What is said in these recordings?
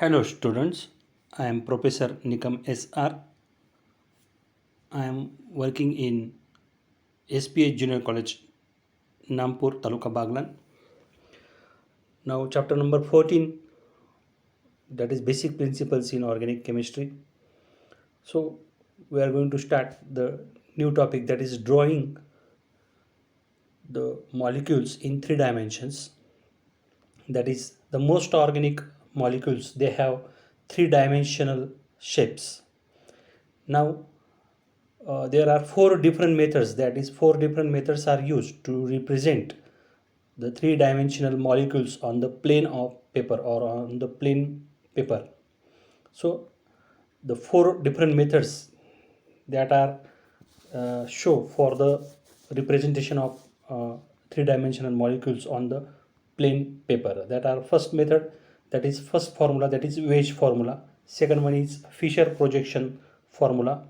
Hello students, I am Professor Nikam SR. I am working in SPH Junior College, Nampur, Taluka Baglan. Now chapter number 14, that is basic principles in organic chemistry. So we are going to start the new topic, that is drawing the molecules in 3 dimensions. That is the most organic molecules, they have 3 dimensional shapes. Now there are 4 different methods, that is 4 different methods are used to represent the 3 dimensional molecules on the plane of paper or on the plane paper. So the 4 different methods that are show for the representation of 3 dimensional molecules on the plane paper, that are first method, that is first formula, that is Wedge formula. Second one is Fisher projection formula.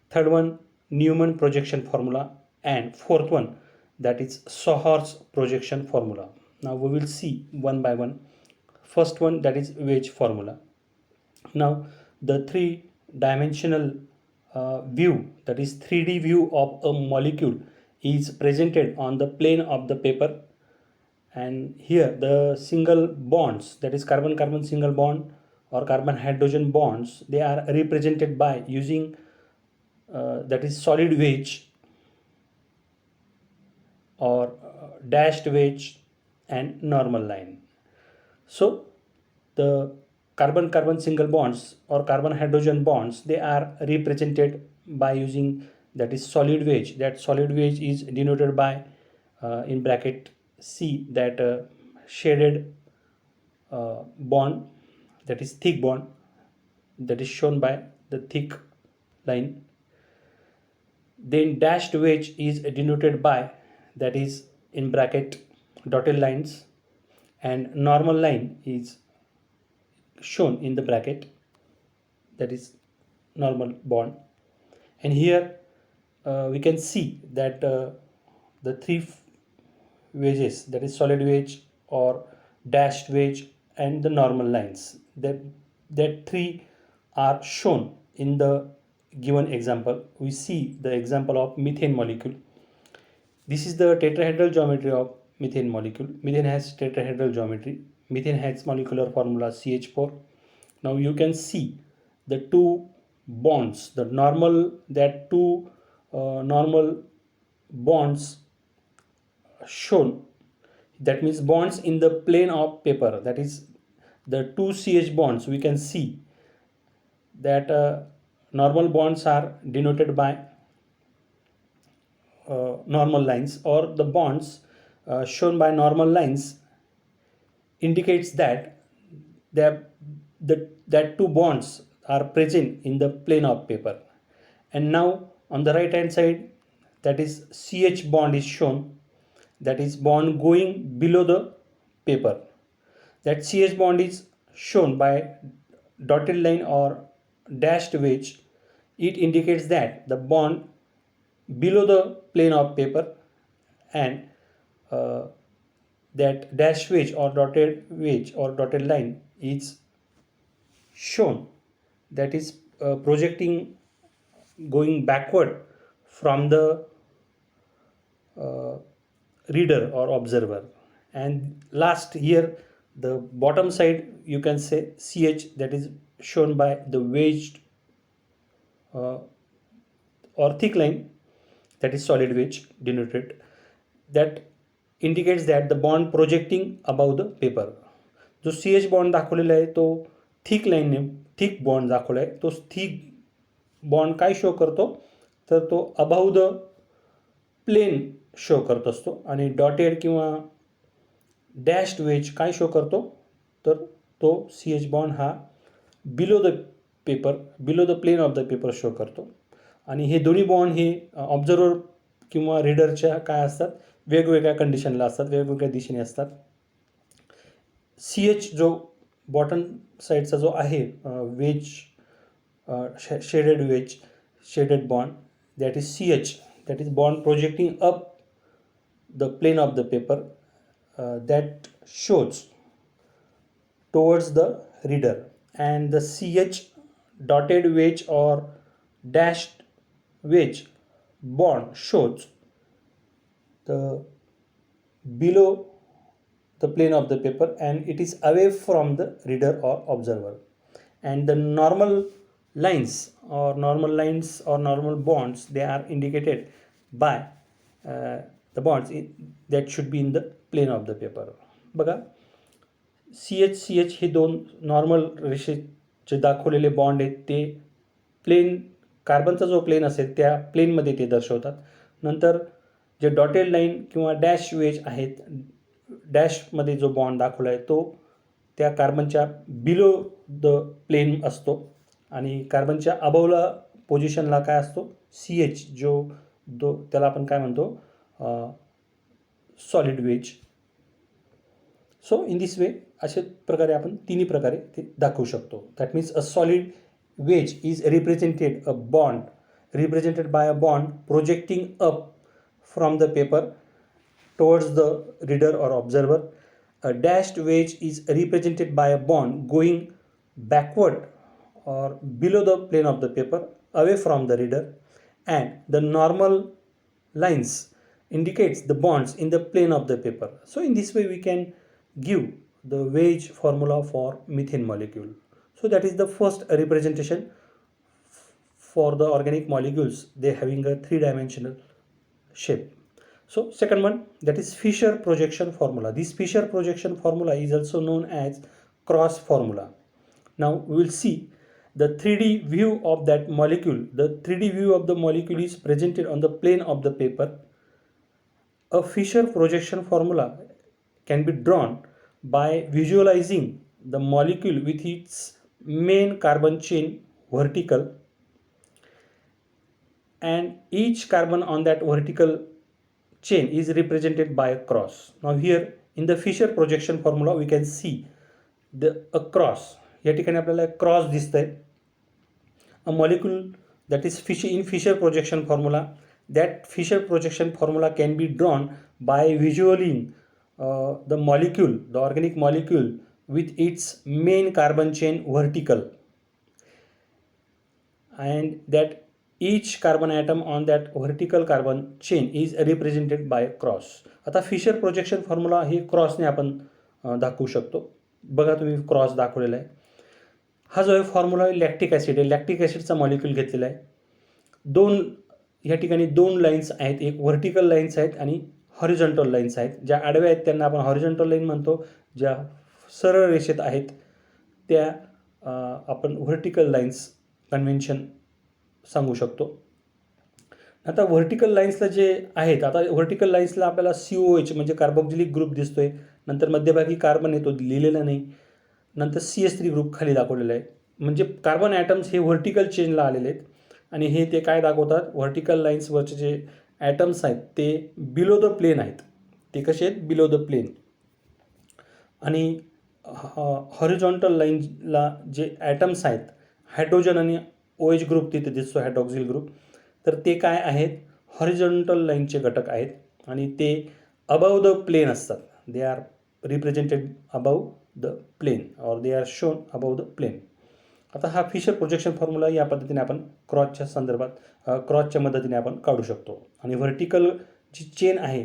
Third one, Newman projection formula. And fourth one, that is Sohor's projection formula. Now we will see one by one. First one, that is Wedge formula. Now the 3 dimensional view, that is 3D view of a molecule is presented on the plane of the paper. And here the single bonds, that is carbon carbon single bond or carbon hydrogen bonds, they are represented by using that is solid wedge or dashed wedge and normal line. So the carbon carbon single bonds or carbon hydrogen bonds, they are represented by using that is solid wedge. That solid wedge is denoted by in bracket C, that shaded bond, that is thick bond, that is shown by the thick line. Then dashed wedge is denoted by, that is in bracket dotted lines, and normal line is shown in the bracket, that is normal bond. And here we can see that the three wedges, that is solid wedge or dashed wedge and the normal lines, that three are shown in the given example. We see the example of methane molecule. This is the tetrahedral geometry of methane molecule. Methane has tetrahedral geometry. Methane has molecular formula CH4. Now you can see the two bonds, the normal, that two normal bonds shown, that means bonds in the plane of paper, that is the two CH bonds. We can see that normal bonds are denoted by normal lines, or the bonds shown by normal lines indicates that that two bonds are present in the plane of paper. And now on the right hand side, that is CH bond is shown, that is bond going below the paper. That CH bond is shown by dotted line or dashed wedge. It indicates that the bond below the plane of paper, and that dash wedge or dotted line is shown, that is projecting going backward from the reader or observer. And last, here the bottom side you can say CH, that is shown by the wedged or thick line, that is solid wedge denoted, that indicates that the bond projecting above the paper. जो CH bond दाखवलेला आहे तो thick लाईनने thick bond दाखवला आहे. तो thick bond काय show करतो, तर तो अबाव द प्लेन शो करत असतो. आणि डॉटेड किंवा डॅश्ड वेज काय शो करतो, तर तो CH बॉन्ड हा below the paper, below the plane of the paper show करतो. आणि हे दोन्ही बॉन्ड हे ऑब्झर्वर किंवा रीडरच्या काय असतात, वेगवेगळ्या कंडिशनला असतात, वेगवेगळ्या दिशेने असतात. CH जो बॉटम साईडचा जो आहे wedge, shaded wedge, shaded bond, that is CH, that is bond projecting up the plane of the paper, that shows towards the reader. and the CH dotted wedge or dashed wedge bond shows the below the plane of the paper and it is away from the reader or observer, and the normal lines or normal bonds, they are indicated by the bonds that should be in the plane of the paper. बघा CH हे दोन normal रेषेचे दाखवलेले bond आहेत, ते plane कार्बनचा जो plane असेल त्या प्लेनमध्ये ते दर्शवतात. नंतर जे डॉटेड लाईन किंवा डॅश वेज आहेत, डॅशमध्ये जो बॉन्ड दाखवला आहे तो त्या कार्बनच्या बिलो द प्लेन असतो आणि कार्बनच्या अबवला पोझिशनला काय असतो CH, त्याला आपण काय म्हणतो solid wedge. So in this way अशा प्रकारे आपण तिन्ही प्रकारे ते दाखवू शकतो. That means a solid wedge is represented by a bond projecting up from the paper towards the reader or observer. A dashed wedge is represented by a bond going backward or below the plane of the paper away from the reader, and the normal lines indicates the bonds in the plane of the paper. So in this way we can give the wedge formula for methane molecule. So that is the first representation for the organic molecules, they having a three-dimensional shape. So second one, that is Fisher projection formula. This Fisher projection formula is also known as cross formula. Now we will see the 3D view of that molecule. The 3D view of the molecule is presented on the plane of the paper. A Fisher projection formula can be drawn by visualizing the molecule with its main carbon chain vertical, and each carbon on that vertical chain is represented by a cross. Now here in the Fisher projection formula we can see a cross. या ठिकाणी आपल्याला cross दिसतंय. A molecule that is in Fisher projection formula, that Fisher projection formula can be drawn by visualizing the molecule, the organic molecule with its main carbon chain vertical, and that each carbon atom on that vertical carbon chain is represented by a cross. आता Fisher projection formula हे क्रॉसने आपण दाखवू शकतो. बघा तुम्ही cross दाखवलेला आहे. हा जो आहे फॉर्म्युला लॅक्टिक ॲसिड आहे. लॅक्टिक ॲसिडचा मॉलिक्यूल घेतलेला आहे. या ठिकाणी दोन लाईन्स आहेत, एक व्हर्टिकल लाईन्स आहेत आणि हॉरिझॉन्टल लाईन्स आहेत. ज्या आडव्या आहेत त्यांना आपण हॉरिझॉन्टल लाईन म्हणतो, ज्या सरळ रेषेत आहेत त्या आपण व्हर्टिकल लाईन्स कन्व्हेन्शन सांगू शकतो. आता व्हर्टिकल लाईन्सला जे आहेत, आता व्हर्टिकल लाईन्सला आपल्याला COH म्हणजे कार्बोक्सिलिक ग्रुप दिसतोय, नंतर मध्यभागी कार्बन येतो, लिहिलेला नाही, नंतर CH3 ग्रुप खाली दाखवलेला आहे. म्हणजे कार्बन ॲटम्स हे व्हर्टिकल चेनला आलेले आहेत आणि हे ते काय दाखवतात, व्हर्टिकल लाईन्सवरचे जे ॲटम्स आहेत ते बिलो द प्लेन आहेत. ते कसे आहेत, बिलो द प्लेन. आणि हॉरिझॉन्टल लाईनला जे ॲटम्स आहेत, हायड्रोजन आणि OH ग्रुप तिथे दिसतो, हायड्रॉक्सिल ग्रुप, तर ते काय आहेत, हॉरिझॉन्टल लाईनचे घटक आहेत आणि ते अबव द प्लेन असतात. They are represented above the plane और they are shown above the plane. आता हा फिशर प्रोजेक्शन फॉर्म्युला या पद्धतीने आपण क्रॉसच्या मदतीने आपण काढू शकतो. आणि व्हर्टिकल जी चेन आहे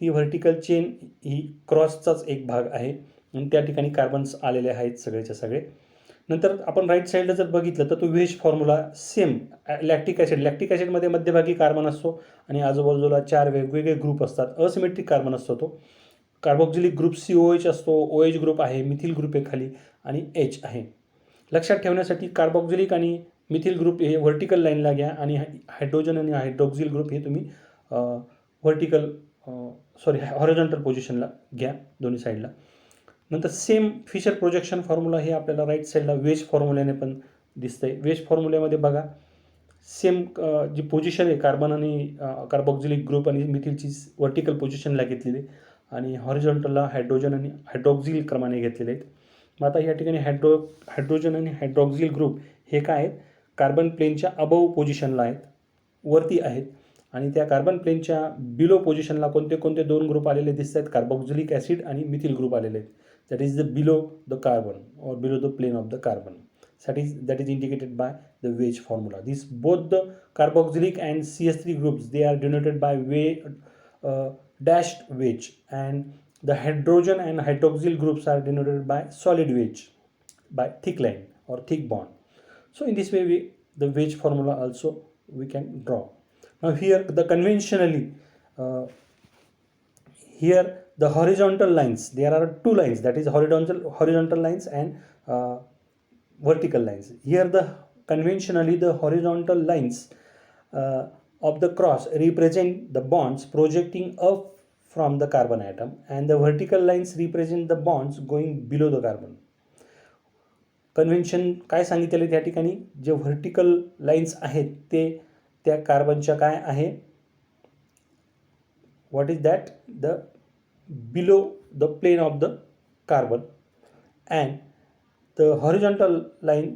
ती व्हर्टिकल चेन ही क्रॉसचाच एक भाग आहे आणि त्या ठिकाणी कार्बन्स आलेले आहेत सगळेच्या सगळे. नंतर आपण राईट साईडला जर बघितलं तर तो वेज फॉर्म्युला सेम लॅक्टिक ॲसिडमध्ये मध्यभागी कार्बन असतो आणि आजूबाजूला 4 वेगवेगळे ग्रुप असतात. असिमेट्रिक कार्बन असतो तो. कार्बोक्सिलिक ग्रुप COH असतो, OH ग्रुप आहे, मिथिल ग्रुप आहे खाली आणि H आहे. लक्षात ठेवण्यासाठी कार्बोक्सिलिक आणि मिथिल ग्रुप हे व्हर्टिकल लाईनला घ्या आणि हायड्रोजन आणि हायड्रोक्सिल ग्रुप हे तुम्ही हॉरिझॉन्टल पोझिशनला घ्या दोन्ही साईडला. नंतर सेम फिशर प्रोजेक्शन फॉर्म्युला हे आपल्याला राईट साईडला वेज फॉर्म्युल्याने पण दिसतंय. वेज फॉर्म्युल्यामध्ये बघा सेम जी पोझिशन आहे कार्बन आणि कार्बोक्सिलिक ग्रुप आणि मिथिलची व्हर्टिकल पोझिशनला घेतलेली आणि हॉरिझॉन्टलला हायड्रोजन आणि हायड्रॉक्सिल क्रमाने घेतलेले आहेत. मग आता या ठिकाणी हायड्रोजन आणि हायड्रॉक्सिल ग्रुप हे काय आहेत, कार्बन प्लेनच्या अबव पोझिशनला आहेत, वरती आहेत. आणि त्या कार्बन प्लेनच्या बिलो पोझिशनला कोणते कोणते 2 ग्रुप आलेले दिसत आहेत, कार्बोक्सिलिक ॲसिड आणि मिथिल ग्रुप आलेले आहेत. that is the below the carbon or below the plane of the carbon. That is indicated by the wedge formula. These both the carboxylic and CH3 groups, they are denoted by dashed wedge, and the hydrogen and hydroxyl groups are denoted by solid wedge, by thick line or thick bond. So in this way the wedge formula also we can draw. Now here the conventionally here the horizontal lines, there are two lines, that is horizontal lines and vertical lines. Here the conventionally the horizontal lines of the cross represent the bonds projecting up from the carbon atom, and the vertical lines represent the bonds going below the carbon. Convention काय सांगितलेले त्या ठिकाणी, जे vertical lines आहेत ते त्या कार्बनच्या काय आहे, what is that, the below the plane of the carbon, and the horizontal line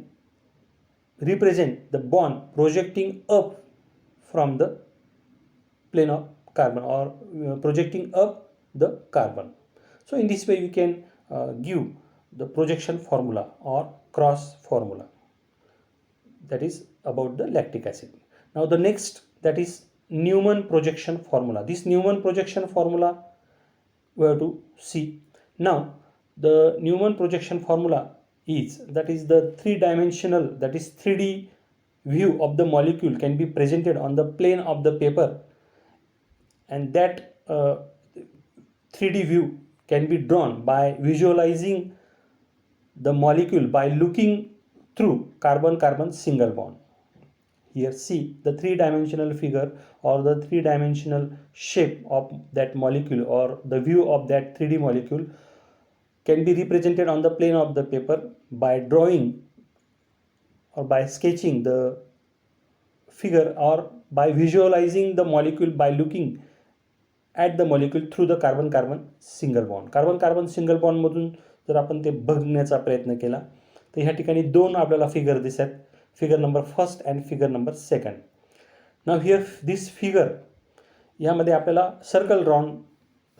represent the bond projecting up from the plane of carbon or projecting up the carbon. So in this way we can give the projection formula or cross formula, that is about the lactic acid. Now the next, that is Newman projection formula. This Newman projection formula we have to see. Now the Newman projection formula is, that is the three-dimensional, that is 3D view of the molecule can be presented on the plane of the paper, and that 3D view can be drawn by visualizing the molecule by looking through carbon-carbon single bond. Here see the three-dimensional figure or the three-dimensional shape of that molecule, or the view of that 3D molecule can be represented on the plane of the paper by drawing or by sketching the figure, or by visualizing the molecule by looking at the molecule through the carbon-carbon single bond. Carbon carbon single बॉन्डमधून जर आपण ते बघण्याचा प्रयत्न केला तर ह्या ठिकाणी दोन आपल्याला फिगर दिसतात, figure number first and figure number second. Now here this figure, यामध्ये आपल्याला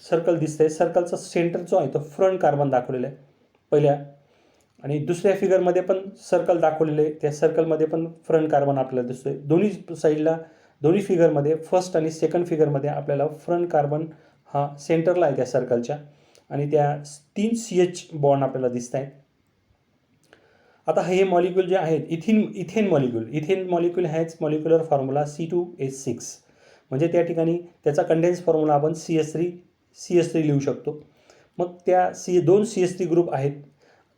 सर्कल दिसतंय. सर्कलचा सेंटर जो आहे तो फ्रंट कार्बन दाखवलेला आहे पहिल्या, आणि दुसऱ्या फिगरमध्ये पण सर्कल दाखवलेले आहे, त्या सर्कलमध्ये पण फ्रंट कार्बन आपल्याला दिसतोय. दोन्ही साईडला, दोन्ही फिगरमध्ये, फर्स्ट आणि सेकंड फिगरमध्ये आपल्याला फ्रंट कार्बन हा सेंटरला आहे त्या सर्कलच्या, आणि त्या 3 CH बॉन्ड आपल्याला दिसत आहेत. आता हे मॉलिक्यूल जे आहेत ethane molecule has molecular formula C2H6, म्हणजे त्या ठिकाणी त्याचा कंडेन्स फॉर्म्युला आपण CH3 लिहू शकतो. मग त्या दोन CH3 ग्रुप आहेत,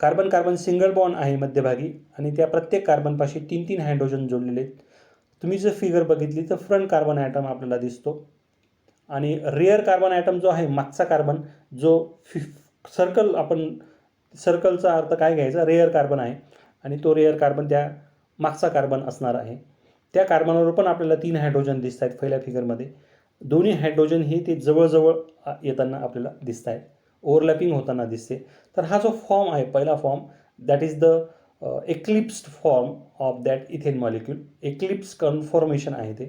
कार्बन सिंगल बॉन्ड आहे मध्यभागी, आणि त्या प्रत्येक कार्बनपाशी 3 हायड्रोजन जोडलेले आहेत. तुम्ही जर फिगर बघितली तर फ्रंट कार्बन ॲटम आपल्याला दिसतो, आणि रेअर कार्बन ॲटम जो आहे मागचा कार्बन, जो सर्कलचा अर्थ काय घ्यायचा, रेअर कार्बन आहे, आणि तो रेअर कार्बन त्या मागचा कार्बन असणार आहे. त्या कार्बनवर पण आपल्याला 3 हायड्रोजन दिसत आहेत पहिल्या फिगरमध्ये. दोन्ही हायड्रोजन हे ते जवळजवळ येताना आपल्याला दिसत आहेत, ओव्हरलॅपिंग होताना दिसते. तर हा जो फॉर्म आहे पहिला form, that is the eclipsed form of that ethane molecule, eclipse conformation आहे ते.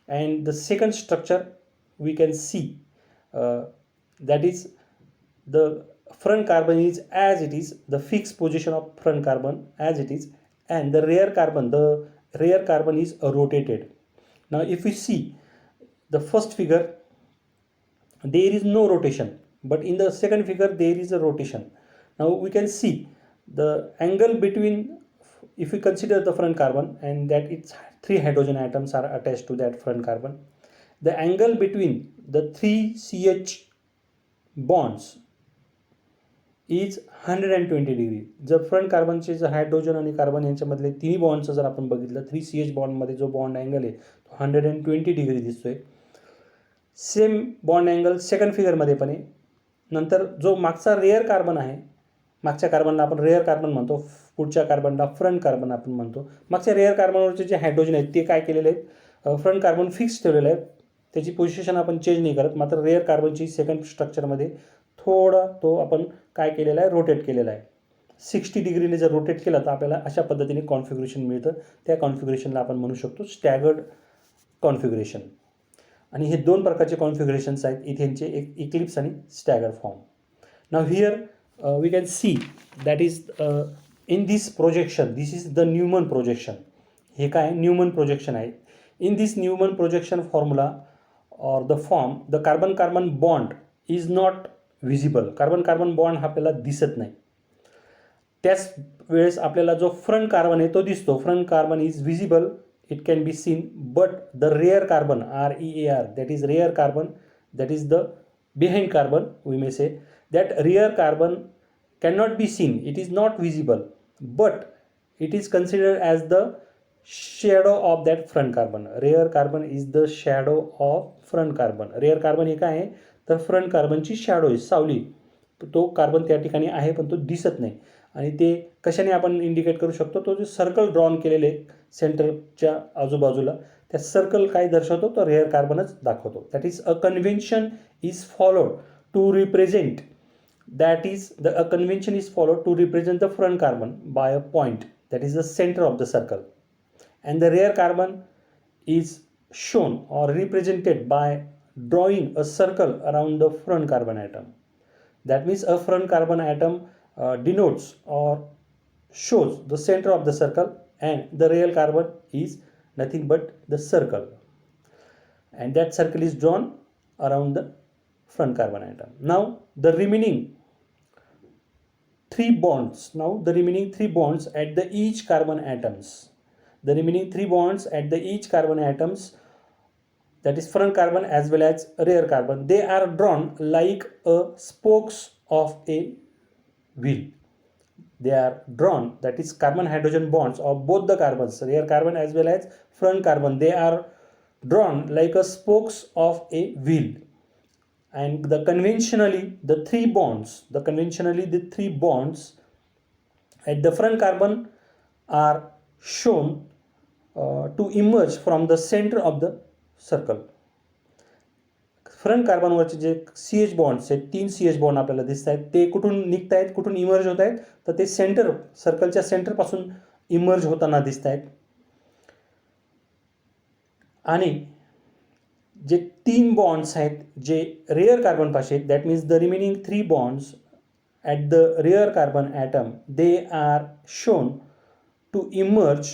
And the second structure we can see, that is the front carbon is as it is, the fixed position of front carbon as it is, and the rear carbon is rotated. Now if we see the first figure, there is no rotation, but in the second figure there is a rotation. Now we can see the angle between, if we consider the front carbon and that its 3 hydrogen atoms are attached to that front carbon, the angle between the 3 CH bonds is 120 degree. जर front कार्बनचे जर hydrogen आणि carbon यांच्यामधले तिन्ही बॉन्डचं जर आपण बघितलं, 3 CH बॉन्डमध्ये जो bond angle आहे तो 120 डिग्री दिसतोय. सेम बॉन्ड अँगल सेकंड फिगरमध्ये पण आहे. नंतर जो मागचा रेअर कार्बन आहे, मागच्या कार्बनला आपण रेअर कार्बन म्हणतो, पुढच्या कार्बनला फ्रंट कार्बन आपण म्हणतो. मागच्या रेअर कार्बनवरचे जे हायड्रोजन आहेत ते काय केलेले आहेत, फ्रंट कार्बन फिक्स ठेवलेलं आहे, त्याची पोझिशन आपण चेंज नाही करत. मात्र रेअर कार्बनची सेकंड स्ट्रक्चरमध्ये थोडा तो आपण काय केलेला आहे, रोटेट केलेला आहे. 60 डिग्रीने जर रोटेट केलं तर आपल्याला अशा पद्धतीने कॉन्फिगरेशन मिळतं. त्या कॉन्फिगरेशनला आपण म्हणू शकतो स्टॅगर्ड कॉन्फिगरेशन. आणि हे दोन प्रकारचे कॉन्फिगरेशन्स आहेत इथेनचे, एक इक्लिप्स आणि staggered form. Now here we can see that is in this projection, this is the Newman projection. हे काय न्यूमन प्रोजेक्शन आहे. In this Newman projection formula और the form the carbon carbon bond is not visible. Carbon carbon bond हा आपल्याला दिसत नाही. त्याच वेळेस आपल्याला जो फ्रंट कार्बन आहे तो दिसतो. Front carbon is visible, it can be seen, but the rear carbon REAR, that is rare carbon, that is the behind carbon, we may say that rear carbon cannot be seen, it is not visible, but it is considered as the shadow of that front carbon. Rear carbon is the shadow of front carbon. rear carbon हे काय आहे तर front कार्बनची shadow आहे, सावली. तो carbon त्या ठिकाणी आहे पण तो दिसत नाही. आणि ते कशाने आपण इंडिकेट करू शकतो, तो जो सर्कल ड्रॉन केलेले सेंटरच्या आजूबाजूला, त्या सर्कल काय दर्शवतो तो रेअर कार्बनच दाखवतो. That is a convention is followed to represent, that is a convention is followed to represent the front carbon by a point that is the center of the circle, and the rear carbon is shown or represented by drawing a circle around the front carbon atom. That means a front carbon atom denotes or shows the center of the circle, and the real carbon is nothing but the circle, and that circle is drawn around the front carbon atom. Now the remaining three bonds, at the each carbon atoms, the remaining three bonds at the each carbon atoms, that is front carbon as well as rear carbon, they are drawn like a spokes of a wheel. They are drawn, that is carbon hydrogen bonds of both the carbons, rear carbon as well as front carbon, they are drawn like a spokes of a wheel. And the conventionally the three bonds at the front carbon are shown to emerge from the center of the circle. Front कार्बनवरचे जे CH bonds आहेत, 3 CH bond आपल्याला दिसत आहेत, ते कुठून निघत आहेत, कुठून इमर्ज होत आहेत, तर ते सेंटर, सर्कलच्या सेंटरपासून इमर्ज होताना दिसत आहेत. आणि जे 3 बॉन्ड्स आहेत जे रेअर कार्बन पाशी आहेत, that means the remaining 3 bonds at the rear carbon atom, they are shown to emerge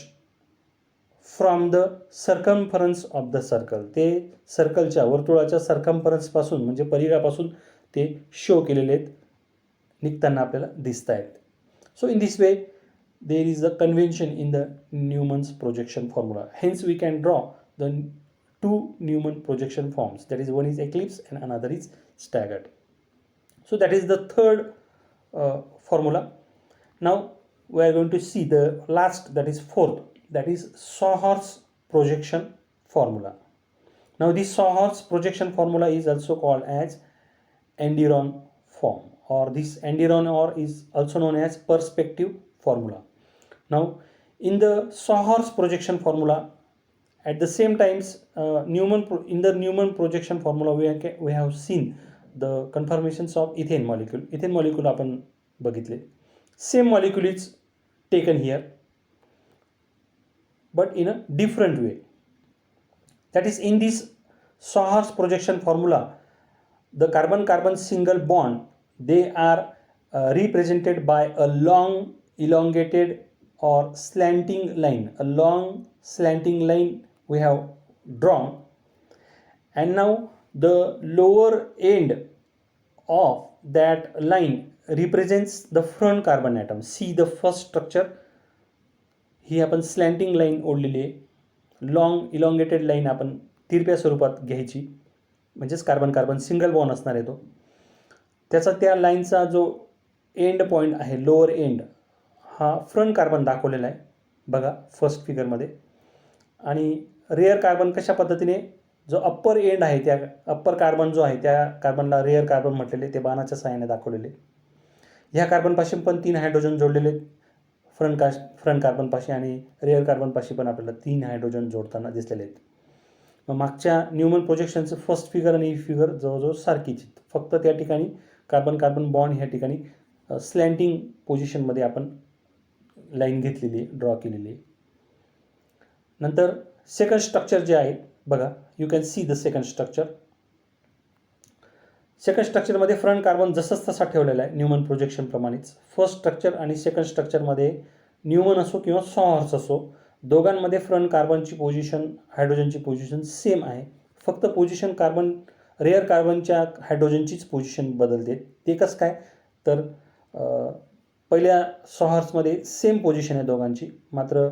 from the circumference of the circle. ते सर्कलच्या, वर्तुळाच्या सर्कम्फरन्सपासून म्हणजे परिघापासून ते शो केलेले आहेत, निघताना आपल्याला दिसत आहेत. So in this way there is a convention in the Newman's projection formula. Hence we can draw the two Newman projection forms, that is one is eclipse and another is staggered. So that is the third formula. Now we are going to see the last, that is fourth, that is Sawhorse projection formula. Now this Sawhorse projection formula is also called as Enderon form, or this Enderon or is also known as perspective formula. Now in the Sawhorse projection formula, at the same times in the Newman projection formula we have seen the conformations of ethane molecule. Ethane molecule आपण बघितले. Same molecule is taken here but in a different way. That is, in this Sawhorse projection formula, the carbon carbon single bond, they are represented by a long elongated or slanting line. A long slanting line we have drawn, and now the lower end of that line represents the front carbon atom. See the first structure, ही आपण स्लॅन्टिंग line ओढलेली आहे. Long elongated line आपण तिरप्या स्वरूपात घ्यायची, म्हणजेच carbon carbon single bond असणार आहे तो. त्याचा त्या लाईनचा जो एंड पॉईंट आहे, लोअर एंड, हा फ्रंट कार्बन दाखवलेला आहे बघा फर्स्ट फिगरमध्ये. आणि रेअर कार्बन कशा पद्धतीने, जो अप्पर एंड आहे, त्या अप्पर कार्बन जो आहे त्या कार्बनला रेअर कार्बन म्हटलेले, ते बाणाच्या साहाय्याने दाखवलेले. ह्या कार्बनपाशी पण 3 हायड्रोजन जोडलेले आहेत फ्रंट कार्बनपाशी, आणि रेअर कार्बनपाशी पण आपल्याला 3 हायड्रोजन जोडताना दिसलेले आहेत. मग मागच्या न्यूमन प्रोजेक्शनचं फर्स्ट फिगर आणि ही फिगर जवळजवळ सारखीच, फक्त त्या ठिकाणी कार्बन कार्बन बॉन्ड ह्या ठिकाणी स्लॅन्टिंग पोझिशनमध्ये आपण लाईन घेतलेली आहे, ड्रॉ केलेली आहे. नंतर सेकंड स्ट्रक्चर जे आहे बघा, you can see the second structure. Second स्ट्रक्चरमध्ये फ्रंट कार्बन जसंच तसा ठेवलेला आहे न्यूमन प्रोजेक्शन प्रमाणेच. फर्स्ट स्ट्रक्चर आणि सेकंड स्ट्रक्चरमध्ये न्यूमन असो किंवा सॉहर्स असो, दोघांमध्ये फ्रंट कार्बनची पोझिशन, हायड्रोजनची पोझिशन सेम आहे. फक्त पोझिशन कार्बन, रेअर कार्बनच्या हायड्रोजनचीच पोझिशन बदलते. ते कसं काय, तर पहिल्या सॉहर्समध्ये सेम पोझिशन आहे दोघांची, मात्र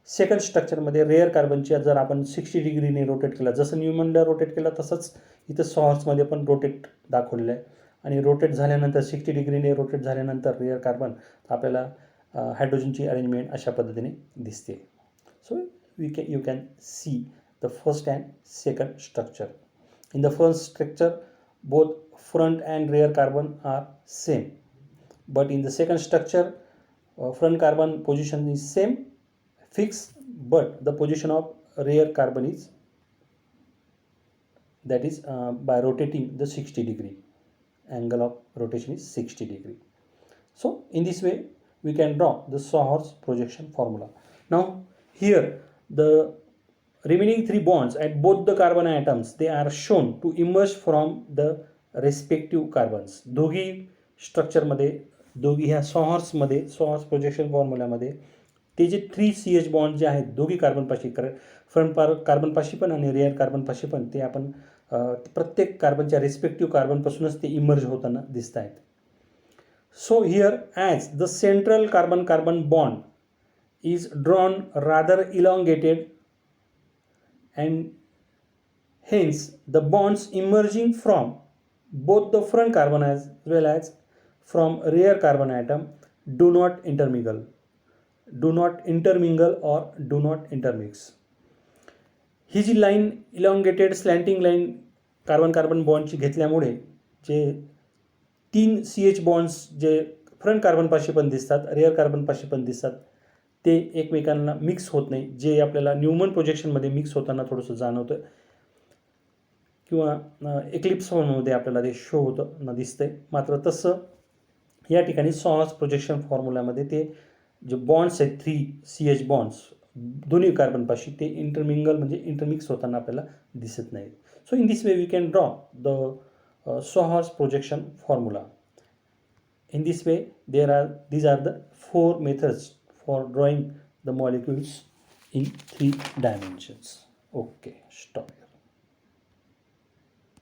सेकंड स्ट्रक्चरमध्ये रेअर कार्बनच्या जर आपण 60 डिग्रीने रोटेट केला, जसं न्यूमनला रोटेट केला तसंच इथं सॉहर्समध्ये पण रोटेट दाखवलेलं आहे. आणि रोटेट झाल्यानंतर 60 डिग्रीने रोटेट झाल्यानंतर रेअर कार्बन आपल्याला हायड्रोजनची अरेंजमेंट अशा पद्धतीने दिसते. So you can see the first and second structure. In the first structure both front and rear carbon are same, but in the second structure front carbon position is same fixed, but the position of rear carbon is, that is by rotating the 60 degree, angle of rotation is 60 degree. So in this way we can draw the Sahor's projection formula. Now here the remaining three bonds at both the carbon atoms, they are shown to emerge from the respective carbons. दोघी स्ट्रक्चरमध्ये, दोघी ह्या सॉहर्समध्ये, सॉहर्स projection फॉर्म्युल्यामध्ये ते जे 3CH bond जे आहेत दोघी कार्बनपाशी, front कार्बनपाशी पण आणि rare कार्बनपाशी पण, ते आपण प्रत्येक कार्बनच्या रिस्पेक्टिव्ह कार्बनपासूनच ते इमर्ज होताना दिसत आहेत. So here as the central carbon carbon bond is drawn rather elongated, and hence the bonds emerging from both the front carbon as well as from rear carbon atom do not intermingle or do not intermix. ही जी line elongated slanting line carbon carbon बॉन्डची घेतल्यामुळे जे 3CH bonds जे front कार्बनपाशी पण दिसतात, rare कार्बनपाशी पण दिसतात, ते एकमेकांना मिक्स होत नाही, जे आपल्याला न्यूमन प्रोजेक्शनमध्ये मिक्स होताना थोडंसं जाणवतं किंवा एक्लिप्स फॉर्ममध्ये आपल्याला ते शो होतं दिसतंय. मात्र तसं या ठिकाणी सॉहर्स प्रोजेक्शन फॉर्म्युल्यामध्ये ते जे बॉन्ड्स आहेत 3CH बॉन्ड्स दोन्ही कार्बनपाशी, ते इंटरमिंगल म्हणजे इंटरमिक्स होताना आपल्याला दिसत नाही. So in this way we can draw the sawhorse projection formula. In this way these are the 4 methods for drawing the molecules in 3 dimensions. Okay, stop.